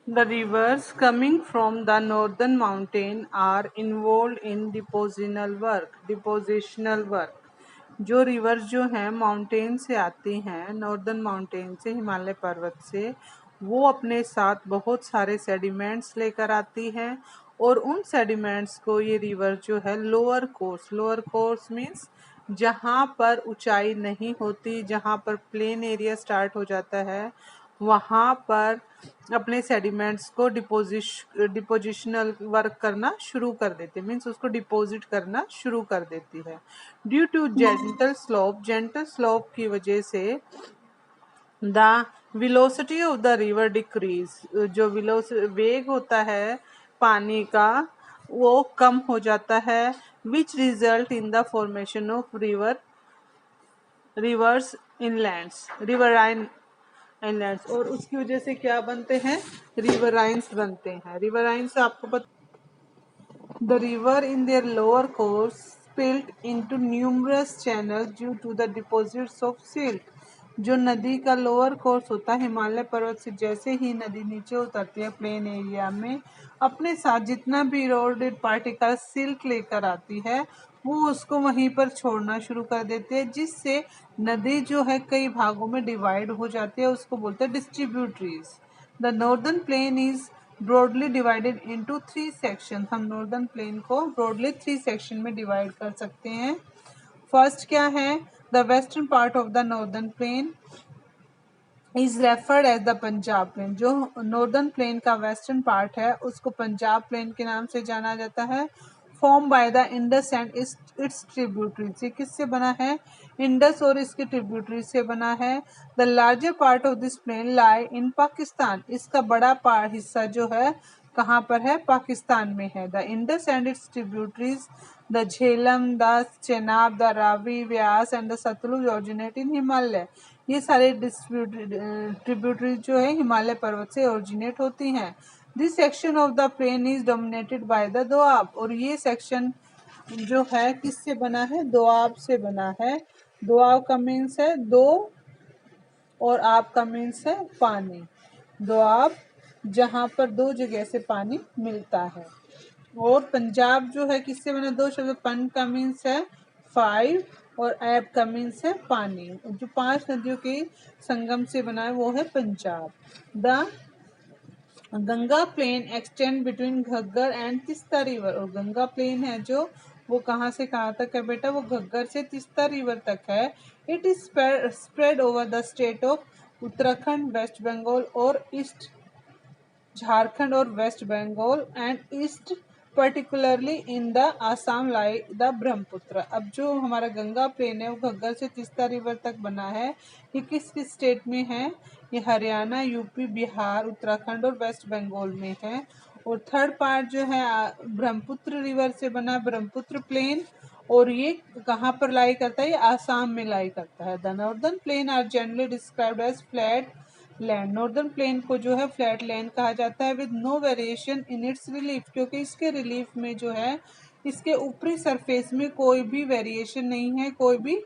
The rivers coming from the northern mountain are involved in depositional work. Depositional work. जो reverse जो हैं mountain से आती हैं, नॉर्दर्न माउंटेन से, हिमालय पर्वत से, वो अपने साथ बहुत सारे सेडिमेंट्स लेकर आती हैं और उन सेडिमेंट्स को ये रिवर जो है लोअर कोर्स मीन्स जहाँ पर ऊंचाई नहीं होती, जहाँ पर प्लेन एरिया स्टार्ट हो जाता है, वहाँ पर अपने सेडिमेंट्स को डिपोजिशनल वर्क करना शुरू कर देते, मीन्स उसको डिपॉजिट करना शुरू कर देती है। ड्यू टू जेंटल स्लोप की वजह से the velocity of the river decrease, जो वेग होता है पानी का वो कम हो जाता है, which result in the formation of rivers islands, riverine islands, और उसकी वजह से क्या बनते हैं, रिवराइंस बनते हैं। रिवराइंस आपको पता, the river in their lower course split into numerous channels due to the deposits of silt. जो नदी का लोअर कोर्स होता है, हिमालय पर्वत से जैसे ही नदी नीचे उतरती है प्लेन एरिया में, अपने साथ जितना भी इरोडेड पार्टिकल सिल्ट लेकर आती है वो उसको वहीं पर छोड़ना शुरू कर देते हैं, जिससे नदी जो है कई भागों में डिवाइड हो जाती है, उसको बोलते हैं distributaries. The northern plain is broadly divided into 3 section. हम नॉर्दर्न प्लेन को ब्रॉडली 3 सेक्शन में डिवाइड कर सकते हैं। फर्स्ट क्या है, the western part of the northern plain is referred as the Punjab plain. जो नॉर्दर्न प्लेन का वेस्टर्न पार्ट है उसको पंजाब प्लेन के नाम से जाना जाता है। Form by the Indus and its tributaries, ये किससे बना है, इंडस और इसके ट्रिब्यूटरी से बना है। The larger part of this plain lie in Pakistan, इसका बड़ा हिस्सा जो है कहाँ पर है, पाकिस्तान में है। The Indus and its tributaries the Jhelum, the Chenab, the Ravi, Beas and the Sutlej originate in Himalaya. ये सारे ट्रिब्यूटरीज जो है हिमालय पर्वत से ओरिजिनेट होती हैं। This section of the plain is dominated by the Doab, और ये सेक्शन जो है किससे बना है, दोआब से बना है। दोआब का मीन्स है दो और आब का मीन्स है पानी। दोआब जहाँ पर दो जगह से पानी मिलता है। और पंजाब जो है किससे बना, दो शब्द, पन का मीन्स है 5 और ऐब का मीन्स है पानी। जो 5 नदियों के संगम से बना है वो है Punjab. The Ganga plain extend between Ghaggar and Teesta river, और गंगा प्लेन है जो वो कहाँ से कहाँ तक है बेटा, वो घग्गर से तिस्ता रिवर तक है। It is spread over the state of Uttarakhand, west Bengal और ईस्ट झारखंड और west Bengal and east particularly in the Assam lie the Brahmaputra. अब जो हमारा गंगा प्लेन है वो घग्गर से तिस्ता रिवर तक बना है। ये किस किस स्टेट में है, ये हरियाणा, यूपी, बिहार, उत्तराखंड और वेस्ट बंगाल में है। और थर्ड पार्ट जो है ब्रह्मपुत्र रिवर से बना, ब्रह्मपुत्र प्लेन, और ये कहाँ पर लाई करता है, ये आसाम में लाई करता है। The northern plain are generally described as flat land. Northern plain को जो है फ्लैट लैंड कहा जाता है with no variation in its relief, क्योंकि इसके रिलीफ में जो है इसके ऊपरी सरफेस में कोई भी वेरिएशन नहीं है, कोई भी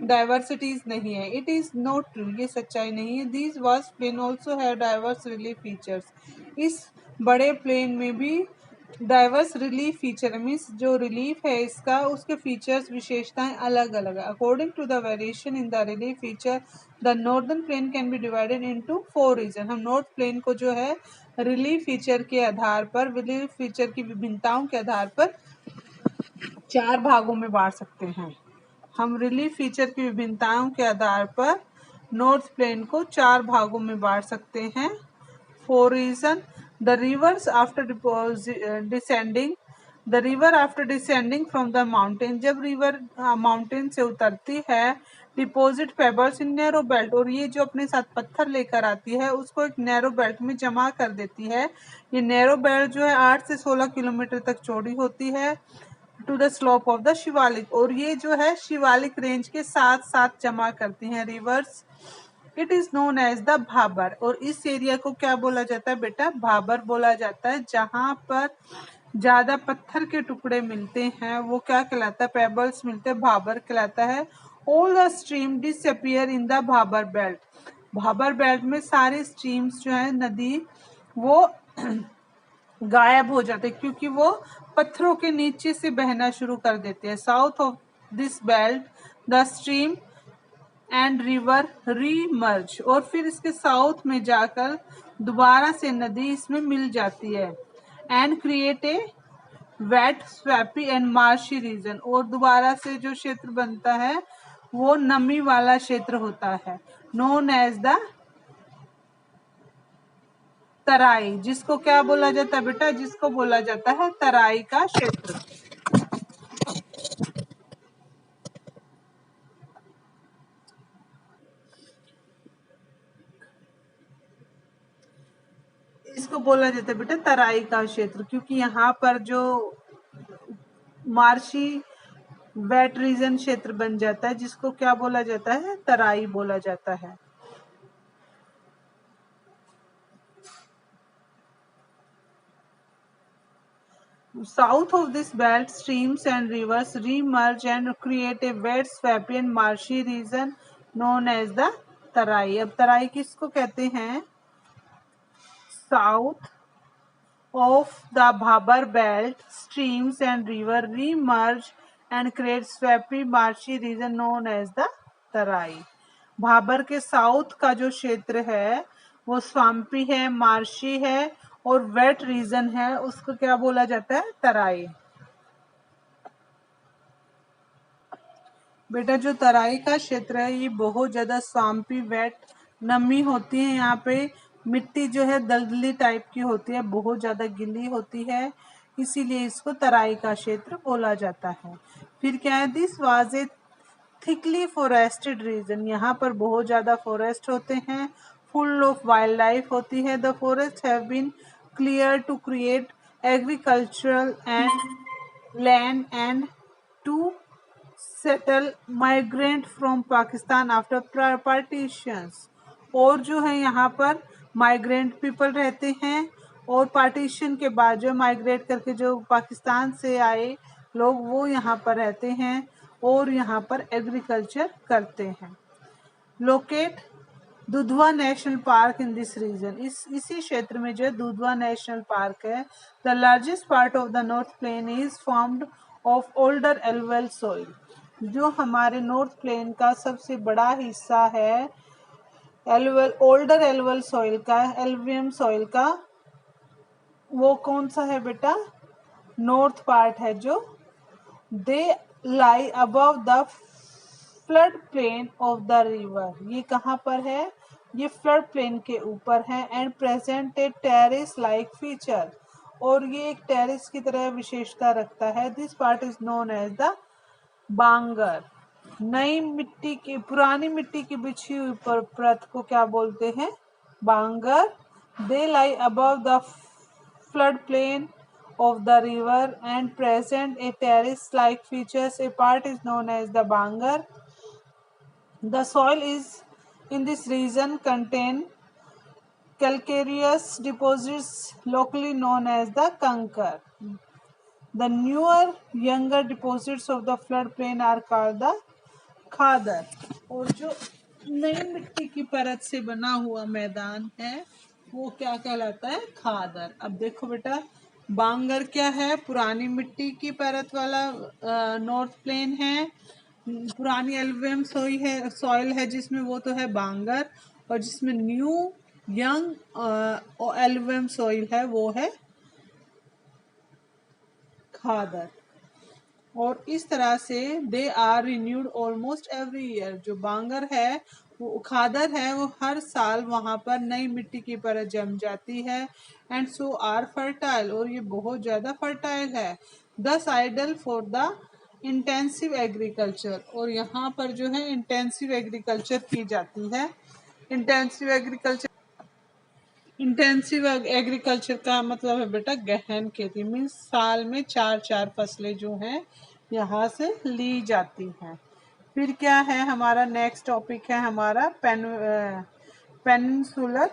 डाइवर्सिटीज नहीं है। इट इज नॉट ट्रू, ये सच्चाई नहीं है। This vast plain also have diverse relief features, इस बड़े प्लेन में भी डाइवर्स रिलीफ फीचर मीन्स जो रिलीफ है इसका उसके फीचर्स विशेषताएं अलग अलग है। According to the variation in the relief feature the northern plain can be divided into 4 region. हम नॉर्थ प्लेन को जो है रिलीफ फीचर के आधार पर, रिलीफ फीचर की विभिन्नताओं के आधार पर 4 भागों में बांट सकते हैं। हम रिलीफ फीचर की विभिन्नताओं के आधार पर नॉर्थ प्लेन को 4 भागों में बांट सकते हैं। 4 reason, the rivers after descending, the river after descending from the mountain, जब रिवर माउंटेन से उतरती है, deposit pebbles in narrow belt, और ये जो अपने साथ पत्थर लेकर आती है उसको एक नैरो बेल्ट में जमा कर देती है। ये नैरो बेल्ट जो है 8 से 16 किलोमीटर तक चौड़ी होती है to the slope of the Shivalik, और ये जो है शिवालिक रेंज के साथ साथ जमा करती हैं rivers. It is known as the Bhabar, और इस एरिया को क्या बोला जाता है बेटा, भाबर बोला जाता है। जहां पर ज्यादा पत्थर के टुकड़े मिलते हैं वो क्या कहलाता है, पेबल्स मिलते हैं, भाबर कहलाता है। All the stream disappear in the Bhabar belt, Bhabar belt में सारे स्ट्रीम्स जो है नदी वो गायब हो जाते हैं, क्योंकि वो पत्थरों के नीचे से बहना शुरू कर देते हैं। South of this belt the stream and river remerge, और फिर इसके साउथ में जाकर दोबारा से नदी इसमें मिल जाती है। And create a wet swampy and marshy region, और दोबारा से जो क्षेत्र बनता है वो नमी वाला क्षेत्र होता है, नोन एज द तराई, जिसको क्या बोला जाता है बेटा, जिसको बोला जाता है तराई का क्षेत्र। इसको बोला जाता है बेटा तराई का क्षेत्र, क्योंकि यहाँ पर जो मार्शी वेट रीजन क्षेत्र बन जाता है, जिसको क्या बोला जाता है, तराई बोला जाता है। South of this belt, streams and rivers remerge and create a wet, swampy and marshy region known as the तराई। अब तराई किसको कहते हैं? South of the Bhabar belt, streams and river remerge and create swampy, marshy region known as the तराई। भाबर के south का जो क्षेत्र है वो स्वाम्पी है, मार्शी है और वेट रीजन है, उसको क्या बोला जाता है, तराई। बेटा जो तराई का क्षेत्र है ये बहुत ज्यादा स्वाम्पी, वेट, नमी होती है। यहाँ पे मिट्टी जो है दलदली टाइप की होती है, बहुत ज्यादा गीली होती है, इसीलिए इसको तराई का क्षेत्र बोला जाता है। फिर क्या है, this was a thickly forested region, यहाँ पर बहुत ज्यादा फॉरेस्ट होते हैं, फुल ऑफ वाइल्ड लाइफ होती है। The forest have been clear to create agricultural and land and to settle migrant from Pakistan after partitions, और जो है यहाँ पर माइग्रेंट पीपल रहते हैं, और पार्टीशन के बाद जो माइग्रेट करके जो पाकिस्तान से आए लोग वो यहाँ पर रहते हैं और यहाँ पर एग्रीकल्चर करते हैं। Locate Dudhwa national park in this region, इसी क्षेत्र में जो है दुधवा नेशनल पार्क है। The largest part of the north plain is formed of older alluvial soil, जो हमारे नॉर्थ प्लेन का सबसे बड़ा हिस्सा है ओल्डर एलुवियल सॉइल का, एलुवियम सॉइल का, वो कौन सा है बेटा, नॉर्थ पार्ट है जो। They lie above the flood plain of the river, ये कहाँ पर है, ये फ्लड प्लेन के ऊपर है। And present a terrace like feature, और ये एक टेरेस की तरह विशेषता रखता है। This part is known as the bangar, नई मिट्टी की, पुरानी मिट्टी की बिछी हुई परत को क्या बोलते हैं, bangar. They lie above the flood plain of the river and present a terrace-like features. A part is known as the Bangar. The soil is in this region contain calcareous deposits locally known as the Kankar. The newer, younger deposits of the floodplain are called the Khadar. और जो नई मिट्टी की परत से बना हुआ मैदान है वो क्या कहलाता है, खादर। अब देखो बेटा, बांगर क्या है, पुरानी मिट्टी की परत वाला नॉर्थ प्लेन है, पुरानी एल्वियम सॉइल है जिसमें, वो तो है बांगर, और जिसमें न्यू यंग एल्वियम सॉइल है वो है खादर। और इस तरह से they are renewed almost every year, जो बांगर है वो खादर है वो हर साल वहां पर नई मिट्टी की परत जम जाती है। एंड सो आर फर्टाइल, और ये बहुत ज्यादा फर्टाइल है। This ideal for the intensive agriculture, और यहाँ पर जो है इंटेंसिव एग्रीकल्चर की जाती है। इंटेंसिव एग्रीकल्चर का मतलब है बेटा गहन खेती, मीन्स साल में 4 फसलें जो हैं यहाँ से ली जाती हैं। फिर क्या है हमारा नेक्स्ट टॉपिक है हमारा पेनिनसुलर